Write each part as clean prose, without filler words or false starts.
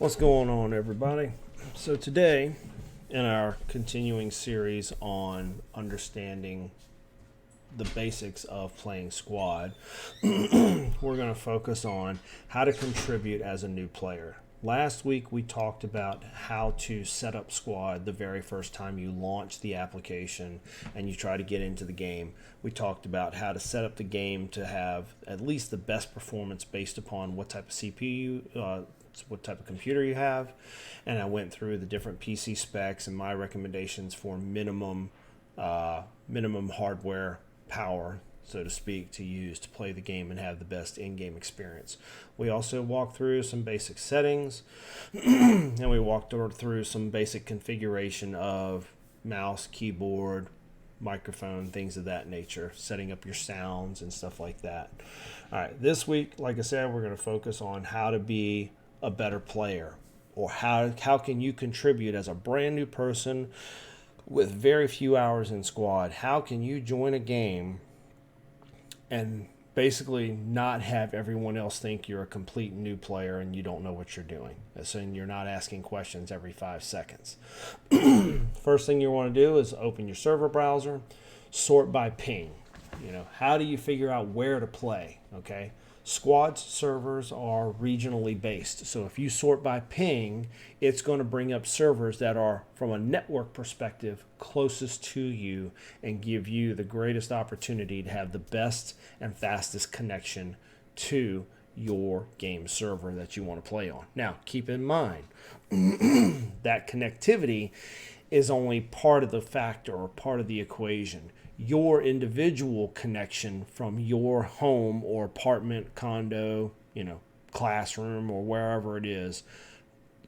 What's going on, everybody? So today, in our continuing series on understanding the basics of playing squad, we're going to focus on how to contribute as a new player. Last week we talked about how to set up squad the very first time you launch the application and you try to get into the game. We talked about how to set up the game to have at least the best performance based upon what type of CPU, what type of computer you have, and I went through the different PC specs and my recommendations for minimum hardware power, so to speak, to use to play the game and have the best in-game experience. We also walked through some basic settings and we walked through some basic configuration of mouse, keyboard, microphone, things of that nature, setting up your sounds and stuff like that. All right, this week, like I said, we're going to focus on how to be a better player, or how can you contribute as a brand new person with very few hours in squad. How can you join a game and basically not have everyone else think you're a complete new player and you don't know what you're doing, so you're not asking questions every 5 seconds. First thing you want to do is open your server browser, sort by ping. How do you figure out where to play? Okay, squad servers are regionally based, so if you sort by ping, it's going to bring up servers that are, from a network perspective, closest to you and give you the greatest opportunity to have the best and fastest connection to your game server that you want to play on. Now, keep in mind that connectivity is only part of the factor, or part of the equation. Your individual connection from your home or apartment, condo, classroom, or wherever it is,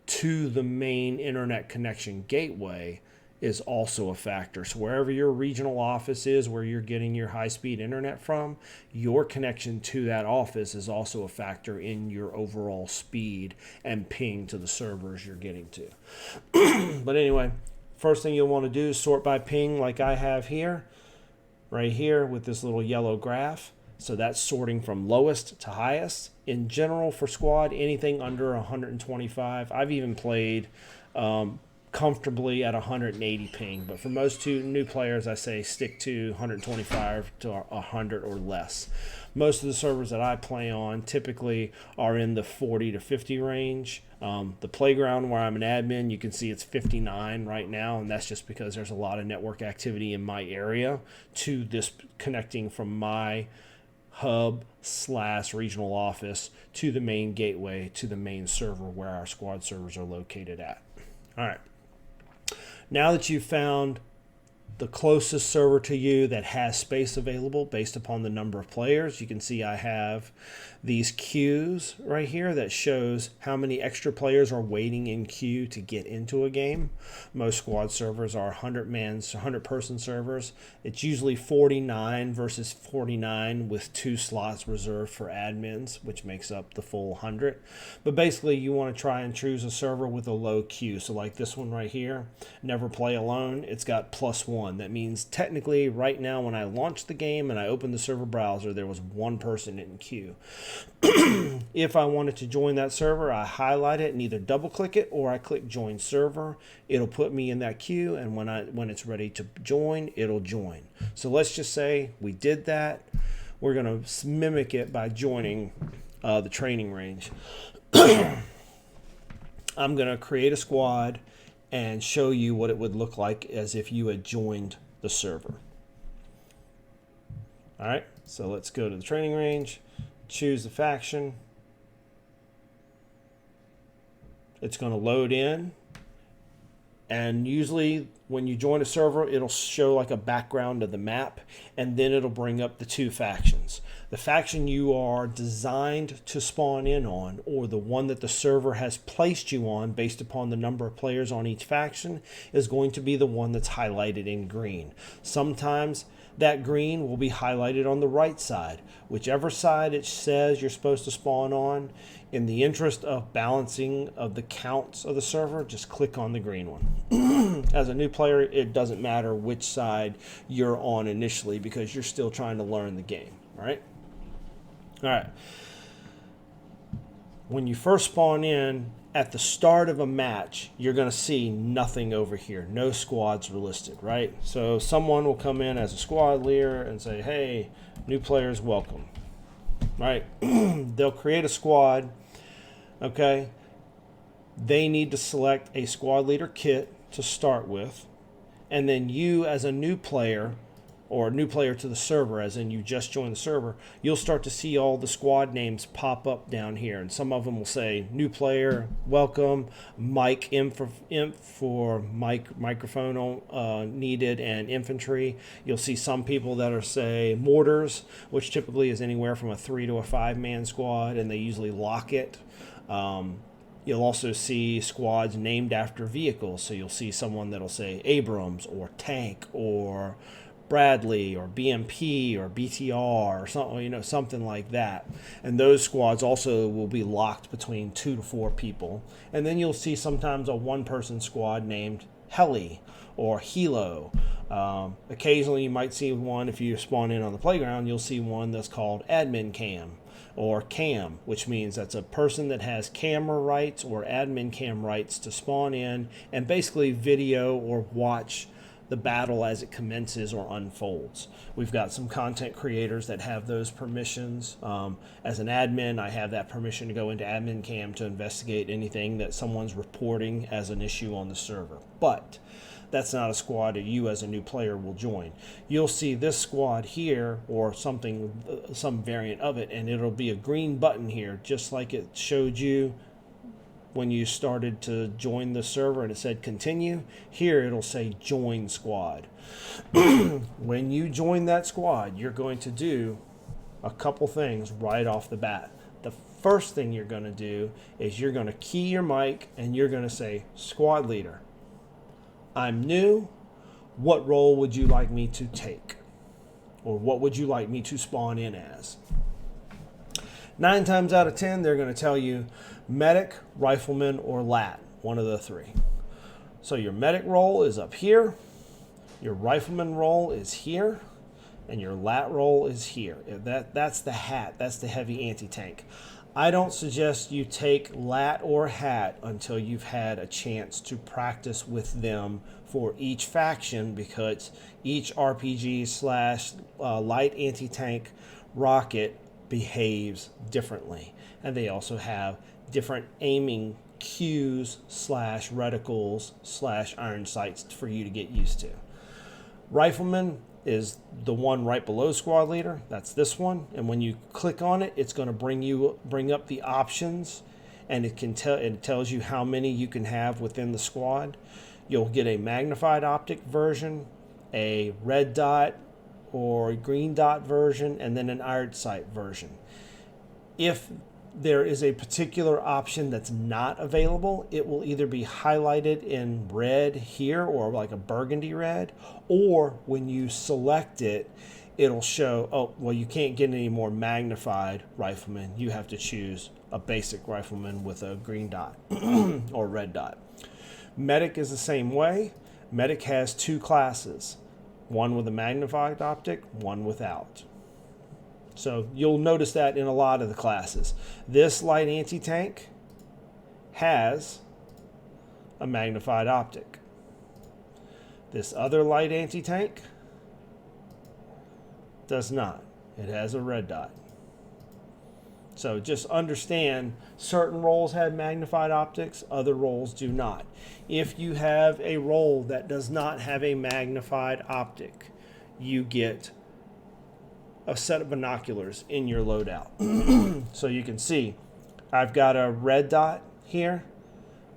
to the main internet connection gateway is also a factor. So wherever your regional office is, where you're getting your high-speed internet from, your connection to that office is also a factor in your overall speed and ping to the servers you're getting to. But anyway, first thing you'll want to do is sort by ping, like I have here, right here with this little yellow graph. So that's sorting from lowest to highest. In general, for squad, anything under 125. I've even played comfortably at 180 ping, but for most new players, I say stick to 125 to 100 or less. Most of the servers that I play on typically are in the 40 to 50 range. The playground where I'm an admin, you can see it's 59 right now, and that's just because there's a lot of network activity in my area to this, connecting from my hub/regional office to the main gateway, to the main server where our squad servers are located at. All right. Now that you've found the closest server to you that has space available based upon the number of players, you can see I have these queues right here that shows how many extra players are waiting in queue to get into a game. Most squad servers are 100-person servers. It's usually 49 versus 49 with 2 slots reserved for admins, which makes up the full 100. But basically, you want to try and choose a server with a low queue. So like this one right here, never play alone, it's got +1. That means technically right now when I launched the game and I opened the server browser, there was 1 person in queue. If I wanted to join that server, I highlight it and either double click it or I click join server. It'll put me in that queue, and when it's ready to join, it'll join. So let's just say we did that. We're going to mimic it by joining the training range. I'm going to create a squad and show you what it would look like as if you had joined the server. All right, so let's go to the training range, choose the faction. It's going to load in, and usually when you join a server, it'll show like a background of the map, and then it'll bring up the 2 factions. The faction you are designed to spawn in on, or the one that the server has placed you on based upon the number of players on each faction, is going to be the one that's highlighted in green. Sometimes that green will be highlighted on the right side. Whichever side it says you're supposed to spawn on, in the interest of balancing of the counts of the server, just click on the green one. As a new player, it doesn't matter which side you're on initially because you're still trying to learn the game. All right. When you first spawn in, at the start of a match, you're going to see nothing over here. No squads are listed, right? So someone will come in as a squad leader and say, hey, new players, welcome, right? They'll create a squad, okay? They need to select a squad leader kit to start with. And then you, as a new player, or a new player to the server, as in you just joined the server, you'll start to see all the squad names pop up down here. And some of them will say, new player, welcome, mic, imp for microphone needed, and infantry. You'll see some people that are, say, mortars, which typically is anywhere from a 3 to a 5-man squad, and they usually lock it. You'll also see squads named after vehicles. So you'll see someone that'll say Abrams or tank or Bradley or BMP or BTR or something, something like that. And those squads also will be locked between 2 to 4 people. And then you'll see sometimes a one-person squad named Heli or Helo. Occasionally you might see one, if you spawn in on the playground, you'll see one that's called Admin Cam or Cam, which means that's a person that has camera rights or admin cam rights to spawn in and basically video or watch the battle as it commences or unfolds. We've got some content creators that have those permissions. As an admin, I have that permission to go into admin cam to investigate anything that someone's reporting as an issue on the server. But that's not a squad that you as a new player will join. You'll see this squad here or something, some variant of it, and it'll be a green button here, just like it showed you when you started to join the server and it said continue. Here it'll say join squad. When you join that squad, you're going to do a couple things right off the bat. The first thing you're going to do is you're going to key your mic and you're going to say, squad leader, I'm new. What role would you like me to take? Or what would you like me to spawn in as? 9 times out of 10, they're going to tell you medic, rifleman, or lat, one of the 3. So your medic role is up here, your rifleman role is here, and your lat role is here. That's the hat, that's the heavy anti-tank. I don't suggest you take lat or hat until you've had a chance to practice with them for each faction, because each RPG/light anti-tank rocket behaves differently, and they also have different aiming cues /reticles/iron sights for you to get used to. Rifleman is the one right below squad leader. That's this one, and when you click on it, it's going to bring up the options, and it tells you how many you can have within the squad. You'll get a magnified optic version, a red dot or green dot version, and then an iron sight version. If there is a particular option that's not available, it will either be highlighted in red here or like a burgundy red, or when you select it, it'll show, oh, well, you can't get any more magnified rifleman. You have to choose a basic rifleman with a green dot or red dot. Medic is the same way. Medic has 2 classes, one with a magnified optic, one without. So you'll notice that in a lot of the classes. This light anti-tank has a magnified optic. This other light anti-tank does not. It has a red dot. So just understand, certain roles have magnified optics, other roles do not. If you have a role that does not have a magnified optic, you get a set of binoculars in your loadout. So you can see I've got a red dot here.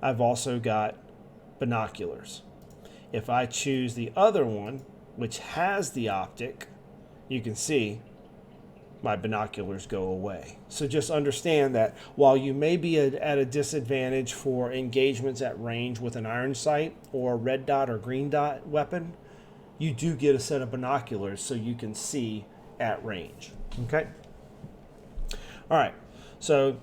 I've also got binoculars. If I choose the other one, which has the optic, you can see my binoculars go away. So just understand that while you may be at a disadvantage for engagements at range with an iron sight or a red dot or green dot weapon, you do get a set of binoculars so you can see at range. Okay? All right. So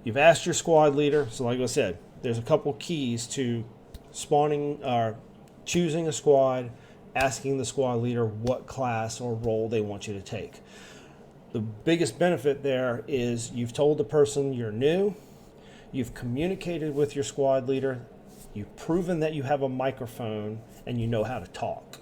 you've asked your squad leader. So like I said, there's a couple keys to spawning or choosing a squad, asking the squad leader what class or role they want you to take. The biggest benefit there is you've told the person you're new. You've communicated with your squad leader. You've proven that you have a microphone and you know how to talk.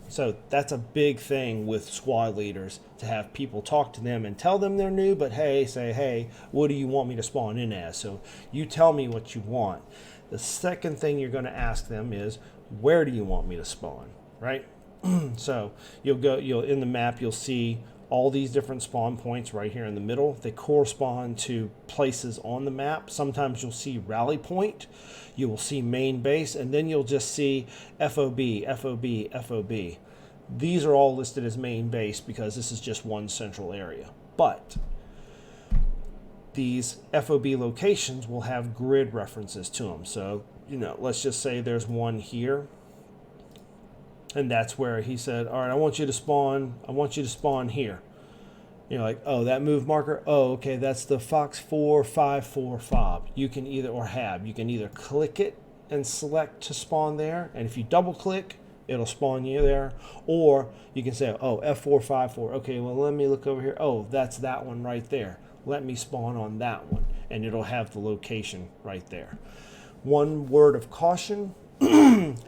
So that's a big thing with squad leaders, to have people talk to them and tell them they're new, but hey, what do you want me to spawn in as? So you tell me what you want. The second thing you're going to ask them is, where do you want me to spawn, right? So you'll in the map, you'll see all these different spawn points right here in the middle. They correspond to places on the map. Sometimes you'll see rally point, you will see main base, and then you'll just see FOB, FOB, FOB. These are all listed as main base because this is just one central area. But these FOB locations will have grid references to them. So, let's just say there's one here. And that's where he said, all right, I want you to spawn here. You're like, oh, that move marker? Oh, okay, that's the Fox 454 fob. You can either click it and select to spawn there. And if you double click, it'll spawn you there. Or you can say, oh, F454. Okay, well, let me look over here. Oh, that's that one right there. Let me spawn on that one. And it'll have the location right there. One word of caution.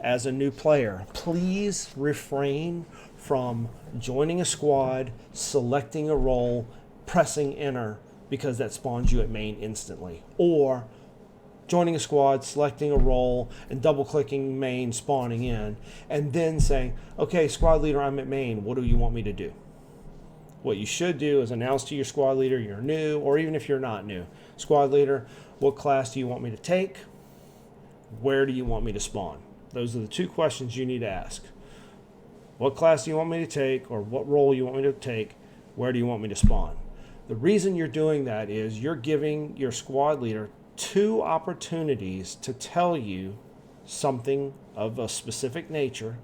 As a new player, please refrain from joining a squad, selecting a role, pressing enter, because that spawns you at main instantly. Or joining a squad, selecting a role, and double clicking main, spawning in, and then saying, okay, squad leader, I'm at main, what do you want me to do? What you should do is announce to your squad leader you're new, or even if you're not new, squad leader, what class do you want me to take? Where do you want me to spawn? Those are the two questions you need to ask. What class do you want me to take, or what role you want me to take? Where do you want me to spawn? The reason you're doing that is you're giving your squad leader two opportunities to tell you something of a specific nature.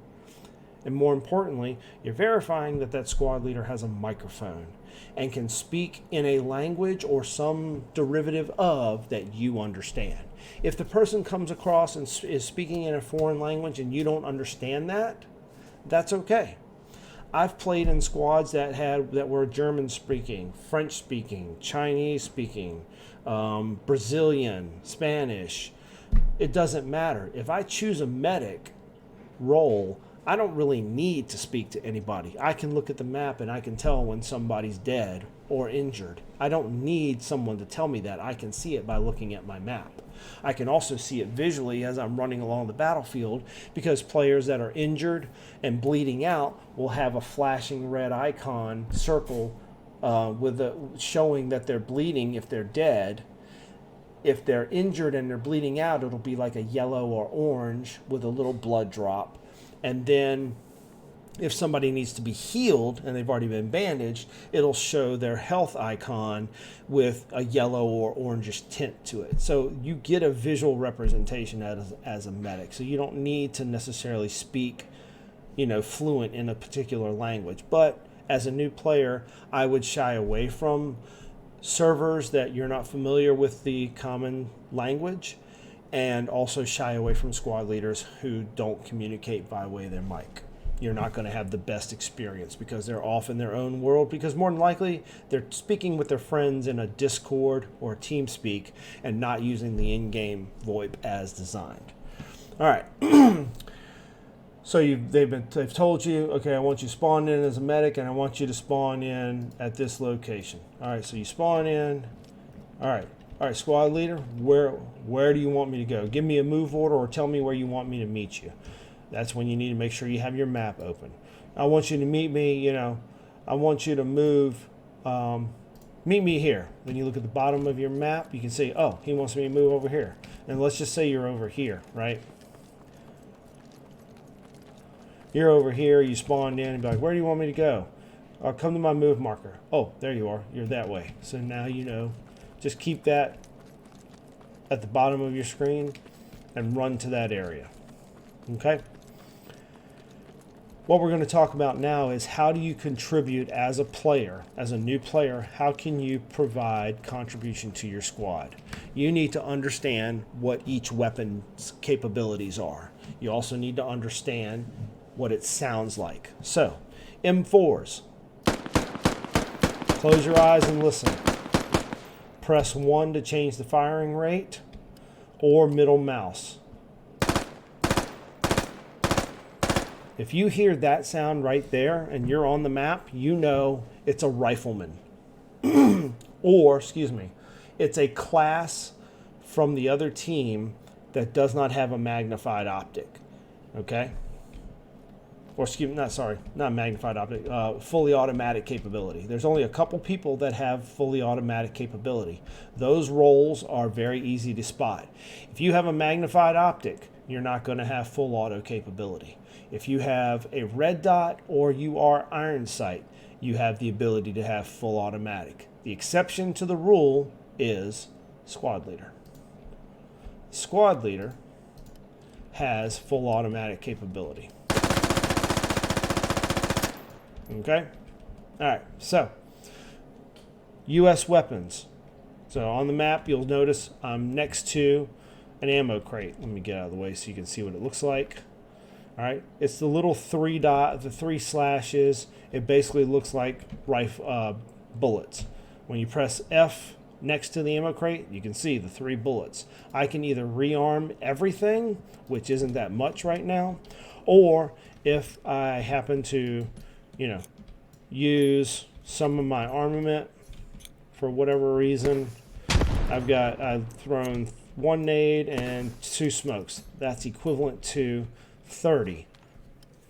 And more importantly, you're verifying that that squad leader has a microphone and can speak in a language or some derivative of that you understand. If the person comes across and is speaking in a foreign language and you don't understand that, that's okay. I've played in squads that were German speaking, French speaking, Chinese speaking, Brazilian, Spanish. It doesn't matter. If I choose a medic role, I don't really need to speak to anybody. I can look at the map and I can tell when somebody's dead or injured. I don't need someone to tell me that. I can see it by looking at my map. I can also see it visually as I'm running along the battlefield, because players that are injured and bleeding out will have a flashing red icon circle showing that they're bleeding if they're dead. If they're injured and they're bleeding out, it'll be like a yellow or orange with a little blood drop. And then if somebody needs to be healed and they've already been bandaged, it'll show their health icon with a yellow or orangish tint to it. So you get a visual representation as a medic. So you don't need to necessarily speak, fluent in a particular language. But as a new player, I would shy away from servers that you're not familiar with the common language, and also shy away from squad leaders who don't communicate by way of their mic. You're not going to have the best experience because they're off in their own world, because more than likely they're speaking with their friends in a Discord or a TeamSpeak and not using the in-game VoIP as designed. All right. So they've told you, okay, I want you to spawn in as a medic and I want you to spawn in at this location. All right, so you spawn in. All right, squad leader, where do you want me to go? Give me a move order or tell me where you want me to meet you. That's when you need to make sure you have your map open. I want you to meet me, I want you to move, meet me here. When you look at the bottom of your map, you can see, oh, he wants me to move over here. And let's just say you're over here, right? You're over here, you spawned in and be like, where do you want me to go? Come to my move marker. Oh, there you are. You're that way. So now you know. Just keep that at the bottom of your screen and run to that area. Okay? What we're going to talk about now is how do you contribute as a player, as a new player, how can you provide contribution to your squad? You need to understand what each weapon's capabilities are. You also need to understand what it sounds like. So, M4s. Close your eyes and listen. Press 1 to change the firing rate, or middle mouse. If you hear that sound right there and you're on the map, you know it's a rifleman. Or, excuse me, it's a class from the other team that does not have a magnified optic. Okay? Or excuse me, not magnified optic, fully automatic capability. There's only a couple people that have fully automatic capability. Those roles are very easy to spot. If you have a magnified optic, you're not going to have full auto capability. If you have a red dot or you are iron sight, you have the ability to have full automatic. The exception to the rule is squad leader. Squad leader has full automatic capability. Okay? All right, so U.S. weapons. So on the map, you'll notice I'm next to an ammo crate. Let me get out of the way so you can see what it looks like. All right, it's the little the 3 slashes. It basically looks like bullets. When you press F next to the ammo crate, you can see the 3 bullets. I can either rearm everything, which isn't that much right now, or if I happen to, use some of my armament for whatever reason, I've thrown 1 nade and 2 smokes. That's equivalent to 30.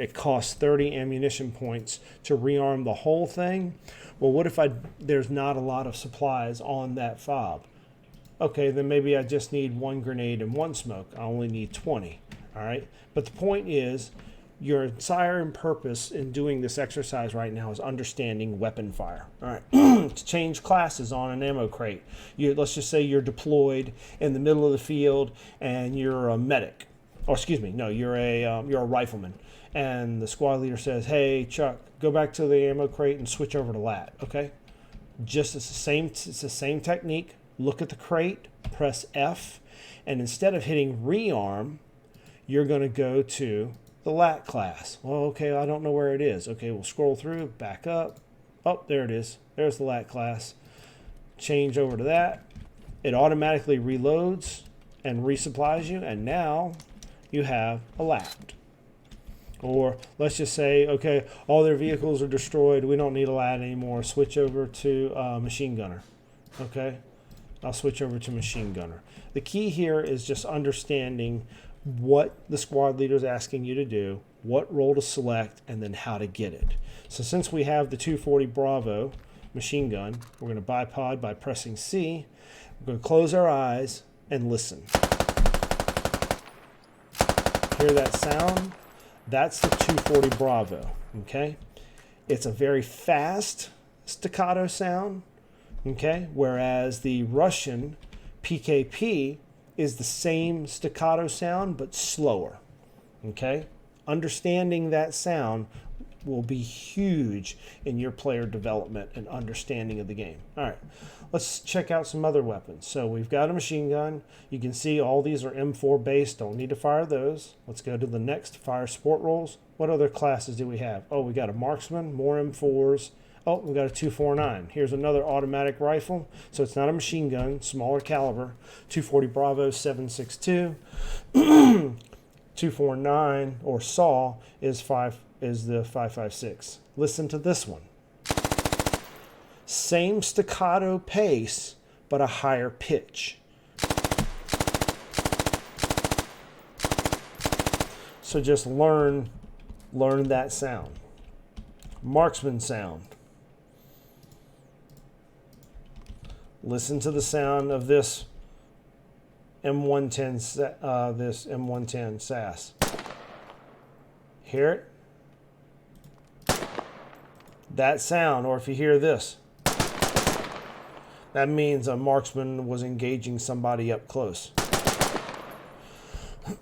It costs 30 ammunition points to rearm the whole thing. Well, what if there's not a lot of supplies on that fob? Okay, then maybe I just need 1 grenade and 1 smoke. I only need 20. All right. But the point is, your entire purpose in doing this exercise right now is understanding weapon fire. All right. To change classes on an ammo crate, let's just say you're deployed in the middle of the field and you're a medic. Or excuse me, no, you're a rifleman, and the squad leader says, "Hey, Chuck, go back to the ammo crate and switch over to lat." Okay, it's the same technique. Look at the crate, press F, and instead of hitting rearm, you're going to go to the lat class. Well, okay, I don't know where it is. Okay, we'll scroll through, back up. Oh, there it is. There's the lat class. Change over to that. It automatically reloads and resupplies you, and now you have a lat. Or let's just say, okay, all their vehicles are destroyed. We don't need a lat anymore. Switch over to machine gunner. Okay, I'll switch over to machine gunner. The key here is just understanding what the squad leader is asking you to do, what role to select, and then how to get it. So since we have the 240 Bravo machine gun, we're going to bipod by pressing C. We're going to close our eyes and listen. Hear that sound? That's the 240 Bravo, okay? It's a very fast staccato sound, okay? Whereas the Russian PKP is the same staccato sound, but slower, okay? Understanding that sound will be huge in your player development and understanding of the game. All right, let's check out some other weapons. So we've got a machine gun. You can see all these are M4 based. Don't need to fire those. Let's go to the next, fire sport roles. What other classes do we have? Oh, we got a marksman, more M4s. Oh, we got a 249. Here's another automatic rifle. So it's not a machine gun, smaller caliber. 240 Bravo 7.62. 249 or SAW is the 5.56. Listen to this one. Same staccato pace, but a higher pitch. So just learn that sound. Marksman sound. Listen to the sound of this M110 SAS. Hear it? That sound, or if you hear this, that means a marksman was engaging somebody up close.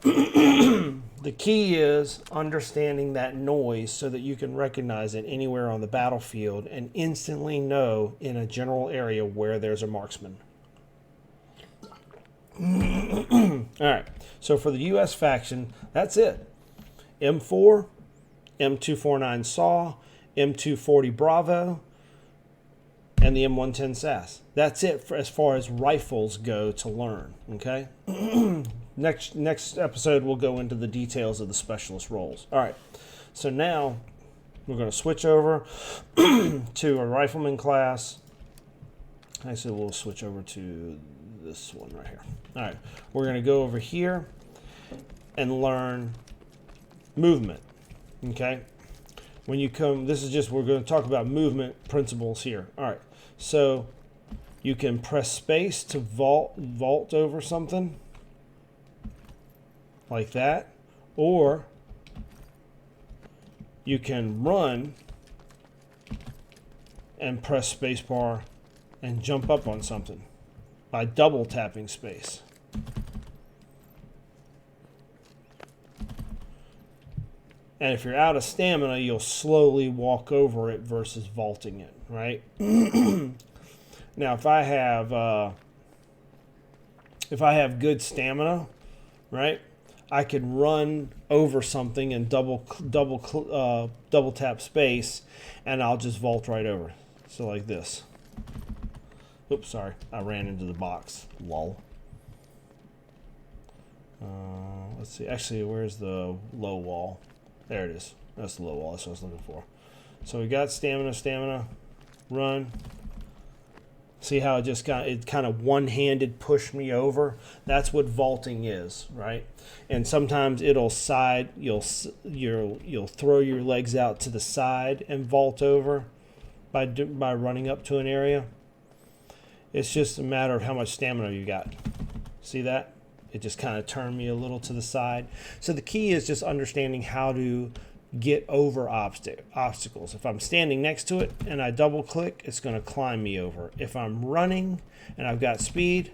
The key is understanding that noise so that you can recognize it anywhere on the battlefield and instantly know in a general area where there's a marksman. All right, so for the U.S. faction, that's it. M4, M249 SAW, M240 Bravo, and the M110 SAS. That's it for as far as rifles go to learn, okay? Next episode, we'll go into the details of the specialist roles. All right, so now we're going to switch over to a rifleman class. Actually, we'll switch over to this one right here. All right, we're going to go over here and learn movement, okay? When you come, this is just, we're going to talk about movement principles here. All right, so you can press space to vault over something like that, or you can run and press space bar and jump up on something by double tapping space. And if you're out of stamina, you'll slowly walk over it versus vaulting it, right? Now, if I have good stamina, right, I can run over something and double tap space, and I'll just vault right over. So like this. Oops, sorry, I ran into the box. Lol. Let's see. Actually, where's the low wall? There it is. That's the low wall. That's what I was looking for. So we got stamina, run. See how it kind of one-handed pushed me over? That's what vaulting is, right? And sometimes it'll side. You'll throw your legs out to the side and vault over by running up to an area. It's just a matter of how much stamina you got. See that? It just kind of turned me a little to the side. So the key is just understanding how to get over obstacles. If I'm standing next to it and I double click, it's going to climb me over. If I'm running and I've got speed,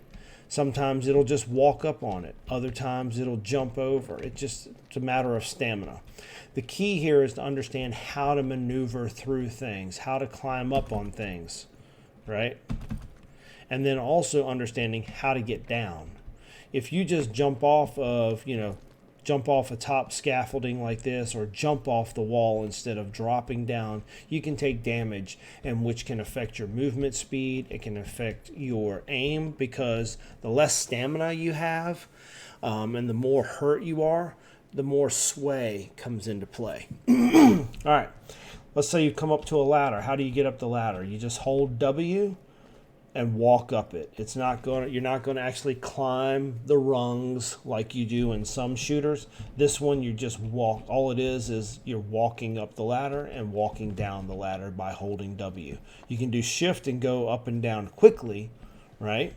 sometimes it'll just walk up on it. Other times it'll jump over. It's a matter of stamina. The key here is to understand how to maneuver through things, how to climb up on things, right? And then also understanding how to get down. If you just jump off a top scaffolding like this, or jump off the wall instead of dropping down, you can take damage, and which can affect your movement speed. It can affect your aim, because the less stamina you have, and the more hurt you are, the more sway comes into play. All right, let's say you come up to a ladder. How do you get up the ladder? You just hold W and walk up it. You're not going to actually climb the rungs like you do in some shooters. This one, you just walk. All it is you're walking up the ladder and walking down the ladder by holding W. You can do shift and go up and down quickly, right?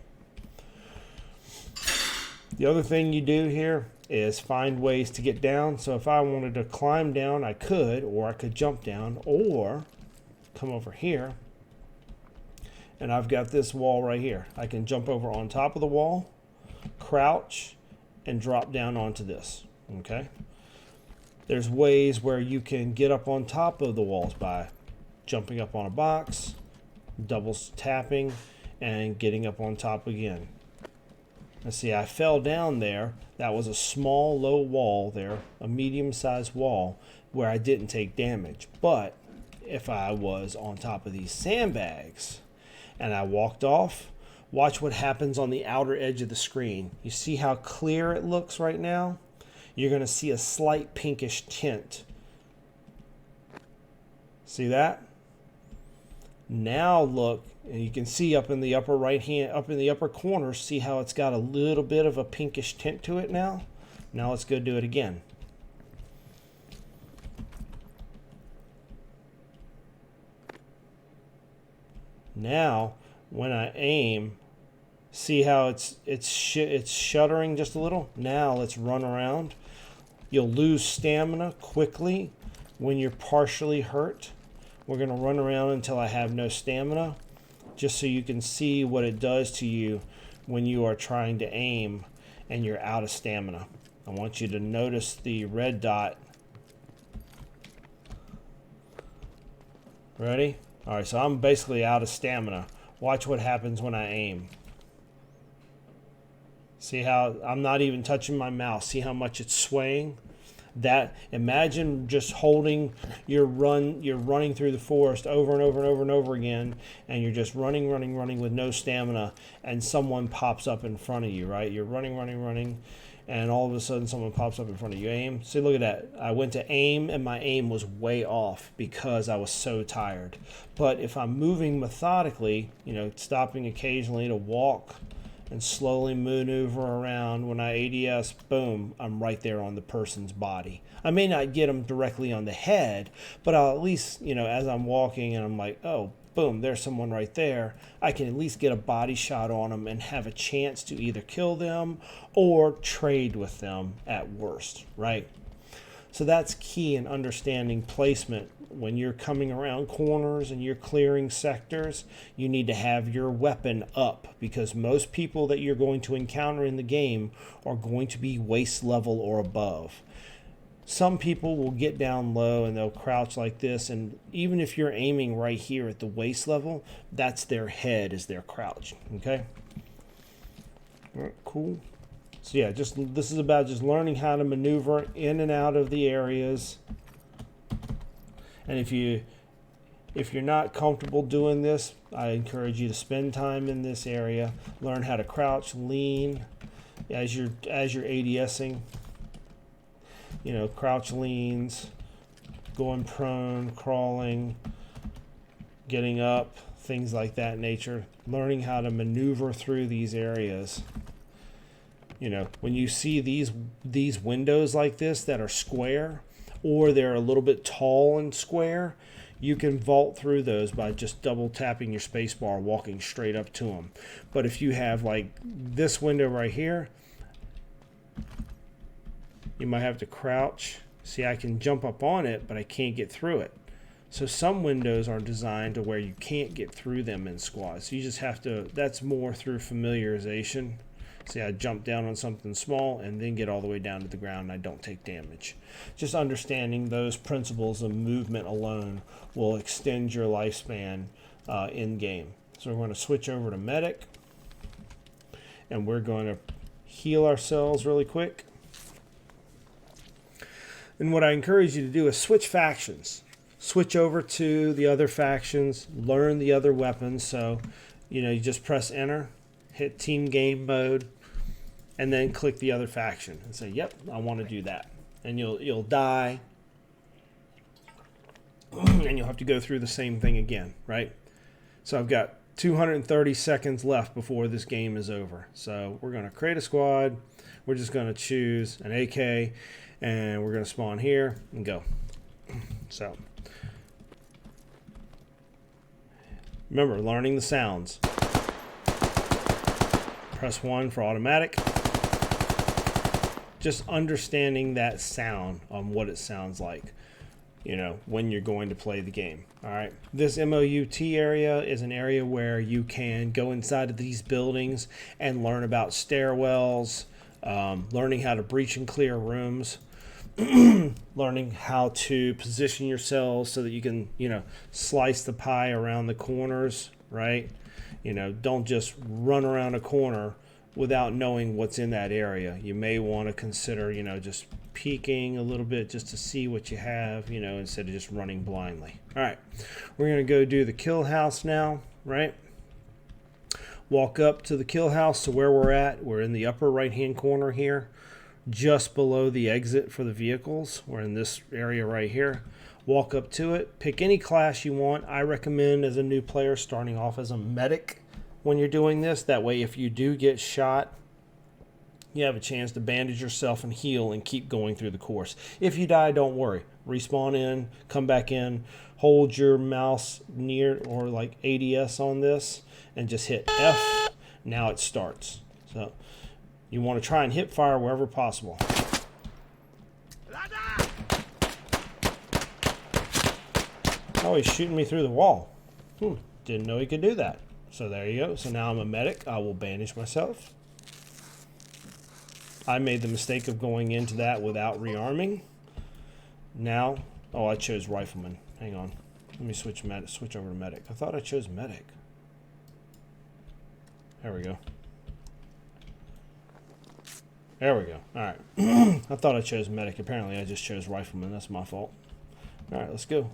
The other thing you do here is find ways to get down. So if I wanted to climb down, I could, or I could jump down, or come over here. And I've got this wall right here. I can jump over on top of the wall, crouch, and drop down onto this, okay? There's ways where you can get up on top of the walls by jumping up on a box, double tapping, and getting up on top again. Let's see, I fell down there. That was a small, low wall there, a medium-sized wall where I didn't take damage. But if I was on top of these sandbags and I walked off, watch what happens on the outer edge of the screen. You see how clear it looks right now? You're going to see a slight pinkish tint. See that? Now look, and you can see up in the upper upper corner, see how it's got a little bit of a pinkish tint to it now? Now let's go do it again. Now, when I aim, see how it's shuddering just a little? Now let's run around. You'll lose stamina quickly when you're partially hurt. We're going to run around until I have no stamina, just so you can see what it does to you when you are trying to aim and you're out of stamina. I want you to notice the red dot. Ready? All right, so I'm basically out of stamina. Watch what happens when I aim. See how I'm not even touching my mouse. See how much it's swaying? That, imagine just holding you're running through the forest over and over and over and over again, and you're just running with no stamina, and someone pops up in front of you, right? You're running, and all of a sudden someone pops up in front of you. Aim. See, look at that. I went to aim, and my aim was way off because I was so tired. But if I'm moving methodically, stopping occasionally to walk and slowly maneuver around, when I ADS, boom, I'm right there on the person's body. I may not get them directly on the head, but I'll at least, as I'm walking and I'm like, oh, boom, there's someone right there, I can at least get a body shot on them and have a chance to either kill them or trade with them at worst, right? So that's key in understanding placement. When you're coming around corners and you're clearing sectors, you need to have your weapon up, because most people that you're going to encounter in the game are going to be waist level or above. Some people will get down low and they'll crouch like this, and even if you're aiming right here at the waist level, that's their head as they're crouched, okay? All right, cool. So yeah, this is about just learning how to maneuver in and out of the areas. And if you're not comfortable doing this, I encourage you to spend time in this area, learn how to crouch, lean as you're ADSing. Crouch leans, going prone, crawling, getting up, things like that nature. Learning how to maneuver through these areas. When you see these windows like this that are square, or they're a little bit tall and square, you can vault through those by just double tapping your space bar, walking straight up to them. But if you have like this window right here, you might have to crouch. See, I can jump up on it, but I can't get through it. So some windows are designed to where you can't get through them in squads. So you just have to, that's more through familiarization. See, I jump down on something small and then get all the way down to the ground and I don't take damage. Just understanding those principles of movement alone will extend your lifespan in game. So we're going to switch over to medic, and we're going to heal ourselves really quick. And what I encourage you to do is switch factions. Switch over to the other factions, learn the other weapons. So, you just press enter, hit team game mode, and then click the other faction and say, yep, I want to do that. And you'll die, and you'll have to go through the same thing again, right? So I've got 230 seconds left before this game is over. So we're going to create a squad. We're just going to choose an AK, and we're going to spawn here and go. So remember, learning the sounds. Press 1 for automatic. Just understanding that sound on what it sounds like, when you're going to play the game. All right. This MOUT area is an area where you can go inside of these buildings and learn about stairwells, learning how to breach and clear rooms, learning how to position yourselves so that you can, slice the pie around the corners, right? Don't just run around a corner without knowing what's in that area. You may want to consider, just peeking a little bit just to see what you have, instead of just running blindly. All right, we're going to go do the kill house now, right? Walk up to the kill house to where we're at. We're in the upper right-hand corner here, just below the exit for the vehicles. We're in this area right here. Walk up to it. Pick any class you want. I recommend, as a new player, starting off as a medic when you're doing this. That way, if you do get shot, you have a chance to bandage yourself and heal and keep going through the course. If you die, don't worry. Respawn in, come back in, hold your mouse near or like ADS on this, and just hit F. Now it starts. So you want to try and hip fire wherever possible. Oh, he's shooting me through the wall. Didn't know he could do that. So there you go. So now I'm a medic. I will bandage myself. I made the mistake of going into that without rearming. Now, oh, I chose rifleman. Hang on. Let me switch over to medic. I thought I chose medic. There we go. There we go. All right. I thought I chose medic. Apparently, I just chose rifleman. That's my fault. All right, let's go.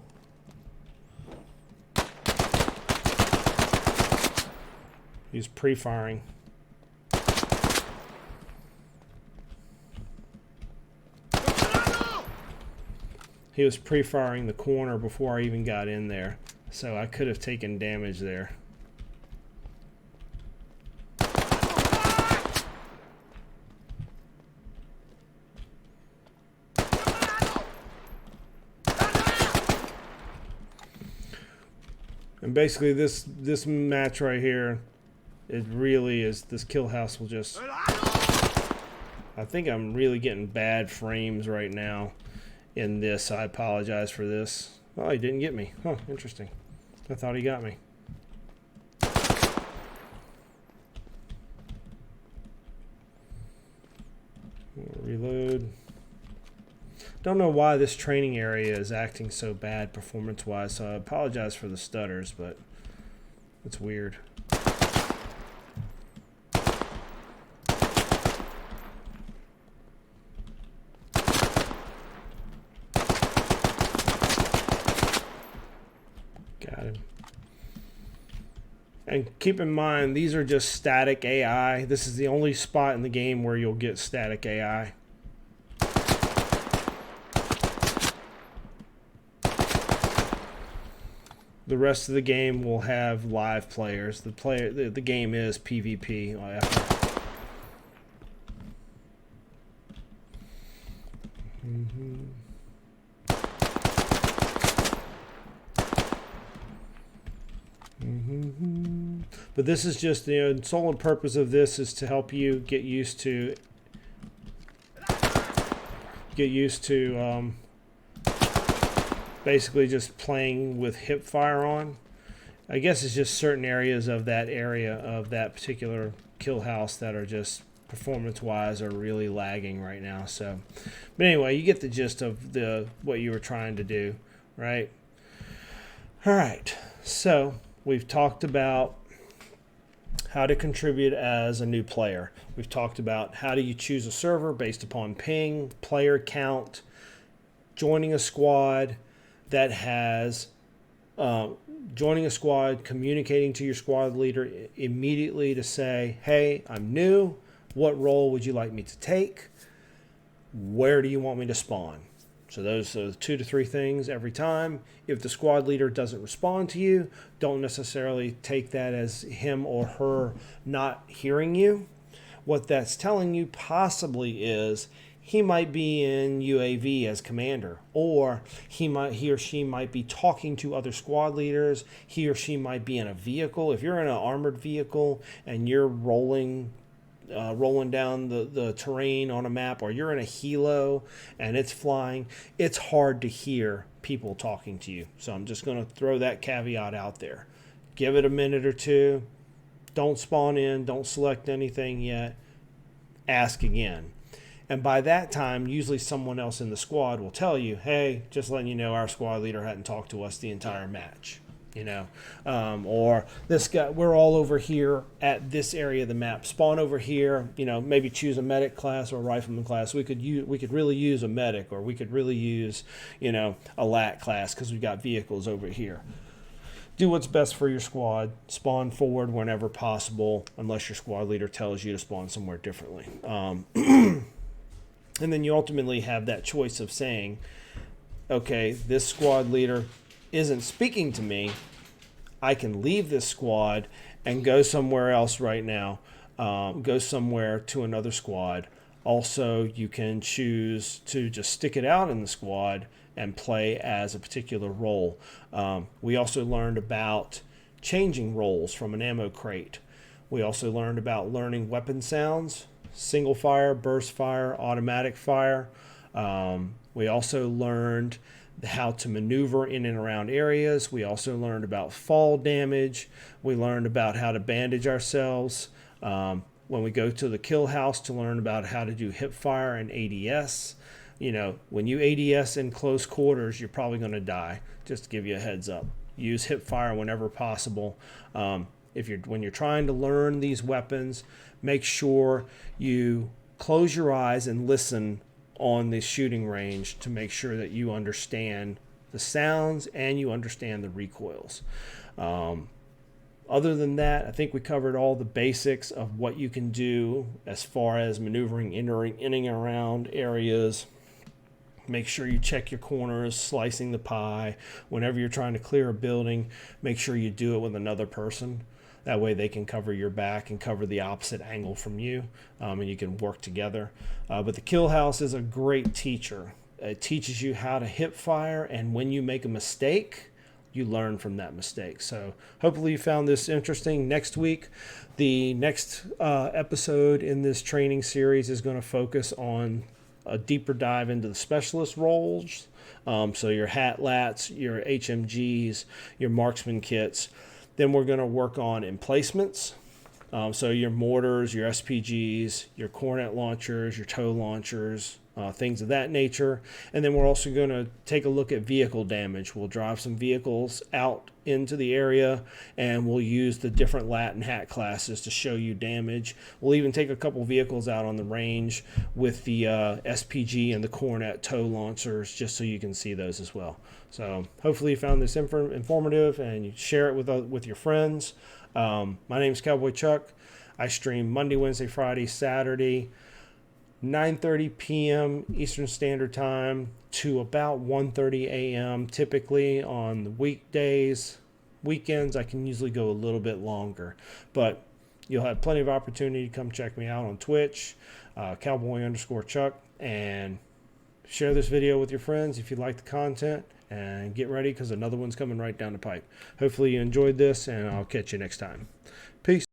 He's pre-firing. He was pre-firing the corner before I even got in there, so I could have taken damage there. And basically this match right here, it really is, this kill house will just, I think I'm really getting bad frames right now in this. I apologize for this. Oh, he didn't get me. Huh, interesting. I thought he got me. Reload. Don't know why this training area is acting so bad performance-wise, so I apologize for the stutters, but it's weird. Got him. And keep in mind, these are just static AI. This is the only spot in the game where you'll get static AI. The rest of the game will have live players. The game is PvP. But this is just, the sole purpose of this is to help you get used to basically just playing with hip fire on. I guess it's just certain areas of that particular kill house that are just performance-wise are really lagging right now. So, but anyway, you get the gist of what you were trying to do, right? All right. So we've talked about how to contribute as a new player. We've talked about how do you choose a server based upon ping, player count, joining a squad that has communicating to your squad leader immediately to say, hey, I'm new. What role would you like me to take? Where do you want me to spawn? So those are 2 to 3 things every time. If the squad leader doesn't respond to you, don't necessarily take that as him or her not hearing you. What that's telling you possibly is he might be in UAV as commander, or he or she might be talking to other squad leaders. He or she might be in a vehicle. If you're in an armored vehicle and you're rolling down the terrain on a map, or you're in a helo and it's flying, it's hard to hear people talking to you. So I'm just going to throw that caveat out there. Give it a minute or two. Don't spawn in. Don't select anything yet. Ask again. And by that time, usually someone else in the squad will tell you, hey, just letting you know, our squad leader hadn't talked to us the entire match. Or this guy, we're all over here at this area of the map. Spawn over here. Maybe choose a medic class or a rifleman class. We could really use a medic, or we could really use, a lat class because we've got vehicles over here. Do what's best for your squad. Spawn forward whenever possible, unless your squad leader tells you to spawn somewhere differently. And then you ultimately have that choice of saying, okay, this squad leader isn't speaking to me. I can leave this squad and go somewhere else right now. Go somewhere to another squad. Also, you can choose to just stick it out in the squad and play as a particular role. We also learned about changing roles from an ammo crate. We also learned about learning weapon sounds, single fire, burst fire, automatic fire. We also learned how to maneuver in and around areas. We also learned about fall damage. We learned about how to bandage ourselves. When we go to the kill house, to learn about how to do hip fire and ADS. When you ADS in close quarters, you're probably going to die. Just to give you a heads up. Use hip fire whenever possible. When you're trying to learn these weapons, make sure you close your eyes and listen on the shooting range to make sure that you understand the sounds and you understand the recoils. Other than that, I think we covered all the basics of what you can do as far as maneuvering, entering, in and around areas. Make sure you check your corners, slicing the pie. Whenever you're trying to clear a building, make sure you do it with another person. That way they can cover your back and cover the opposite angle from you, and you can work together. But the kill house is a great teacher. It teaches you how to hip fire, and when you make a mistake, you learn from that mistake. So hopefully you found this interesting. Next week, the next episode in this training series is going to focus on a deeper dive into the specialist roles. So your hat lats, your HMGs, your marksman kits. Then we're going to work on emplacements. So your mortars, your SPGs, your cornet launchers, your tow launchers, things of that nature. And then we're also going to take a look at vehicle damage. We'll drive some vehicles out into the area, and we'll use the different lat and hat classes to show you damage. We'll even take a couple vehicles out on the range with the SPG and the cornet tow launchers, just so you can see those as well. So hopefully you found this informative, and you share it with your friends. My name is Cowboy Chuck. I stream Monday, Wednesday, Friday, Saturday, 9:30 p.m. Eastern Standard Time to about 1:30 a.m. typically on the weekdays. Weekends I can usually go a little bit longer, but you'll have plenty of opportunity to come check me out on Twitch, Cowboy_Chuck, and share this video with your friends if you like the content, and get ready because another one's coming right down the pipe. Hopefully you enjoyed this, and I'll catch you next time. Peace.